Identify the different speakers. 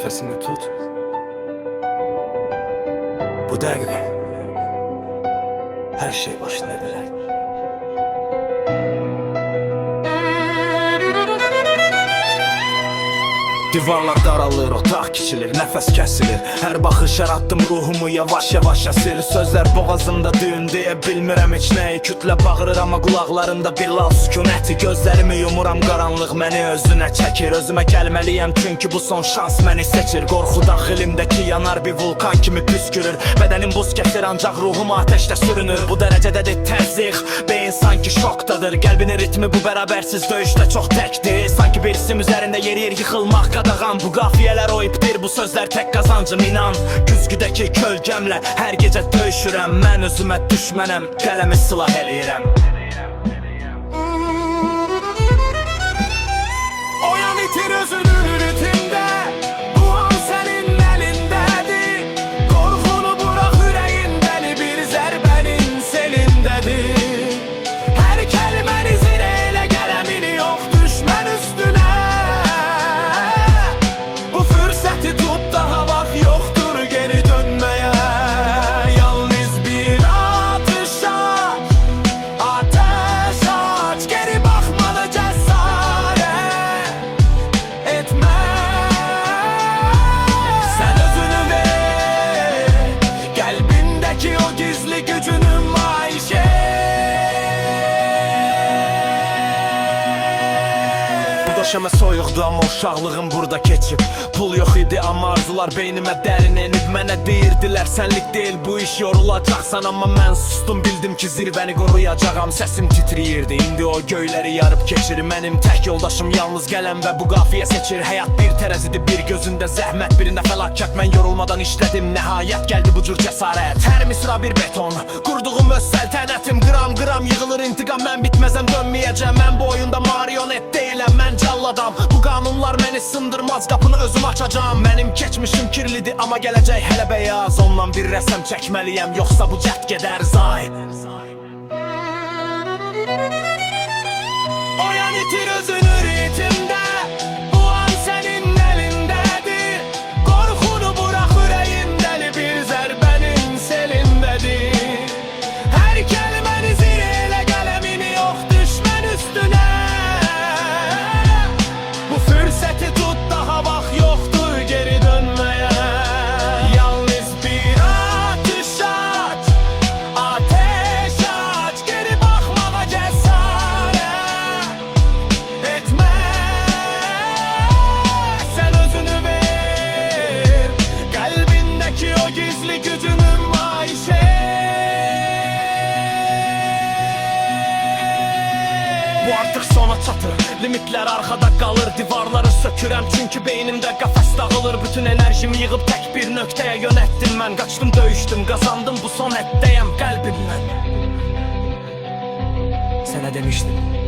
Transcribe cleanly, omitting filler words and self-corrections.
Speaker 1: Nefesini tut. Bu dəqiqə hər şey başlaya bilər. Divarlar daralır, otaq kiçilir, nəfəs kəsilir. Hər baxış yaratdım ruhumu yavaş-yavaş əsir. Sözlər boğazımda düğün deyə bilmirəm heç nəyi. Kütlə bağırır amma qulaqlarında bir lal sükunəti. Gözlərimi yumuram, qaranlıq məni özünə çəkir. Özümə gəlməliyəm çünki bu son şans məni seçir. Qorxu daxilimdəki yanar bir vulkan kimi püskürür. Bədənim buz kəsir ancaq ruhum ateşdə sürünür. Bu dərəcədədir təzyiq, beyin sanki şokdadır. Qəlbinin ritmi bu bərabərsiz döyüşdə çox təkdir. Sanki bir isim üzərində yeriyir yıxılmaq qadağan. Bu qafiyələr o ipdir, bu sözlər tək qazancım inan. Güzgüdəki kölgəmlə hər gecə döyüşürəm. Mən özümə düşmənəm, qələmi silah eləyirəm. Oyan itir özünün ritmində, bu an sənin əlindədir. Qorxunu burax ürəyindəni, bir zərbənin selindədir. Hər kəlməni zirə elə, qələmini yox düşmən üstünə. Bu fürsəti tut, daha vaxt yoxdur geri dönməyə. Yalnız bir atış aç, ateş aç. Geri baxmalı cəsarət etmə. Sən özünü ver, qəlbindəki o gizli gücünü nümayiş et. Bu döşəmə soyuqdu amma uşaqlığım burada keçib. Pul yox idi amma arzular beynimə dərin enib. Mənə deyirdilər sənlik deyil bu iş, yorulacaqsan. Amma mən sustum, bildim ki zirvəni qoruyacağam. Səsim titriyirdi, indi o göyləri yarıb keçir. Mənim tək yoldaşım yalnız qələm və bu qafiyə seçir. Həyat bir tərəzidir, bir gözündə zəhmət, birində fəlakət. Mən yorulmadan işlədim, nəhayət gəldi bu cür cəsarət. Hər misra bir beton, qurduğum öz səltənətim. Qram qram yığılır intiqam, mən bitməzəm, dönməyəcəm. Mən bu oyunda marionet deyiləm, mən calladam. Bu qanunlar məni sındırmaz, qapını özüm açacağım. Mənim keçmişim kirlidir amma gələcək hələ bəyaz. Ondan bir rəsəm çəkməliyəm, yoxsa bu cəhd gedər zay. Oyan itir özünü ritmdə, bu an sənin əlindədir. Qorxunu burax ürəyindəni, bir zərbənin selindədir. Hər kəlməni zir elə, qələmini yox düşmən üstünə. Bu fürsəti tut, daha vaxt yoxdur geri dönməyə. Yalnız bir atış aç, ateş aç. Geri baxmağa cəsarət etmə. Sən özünü ver, qəlbindəki o gizli gücünü nümayiş et. Bu artıq sona çatır, limitlər arxada qalır. Divarları sökürəm çünki beynimdə qəfəs dağılır. Bütün enerjimi yığıb tək bir nöqtəyə yönətdim mən. Qaçdım, döyüşdüm, qazandım, bu son həddəyəm qəlbimdən. Sənə demişdim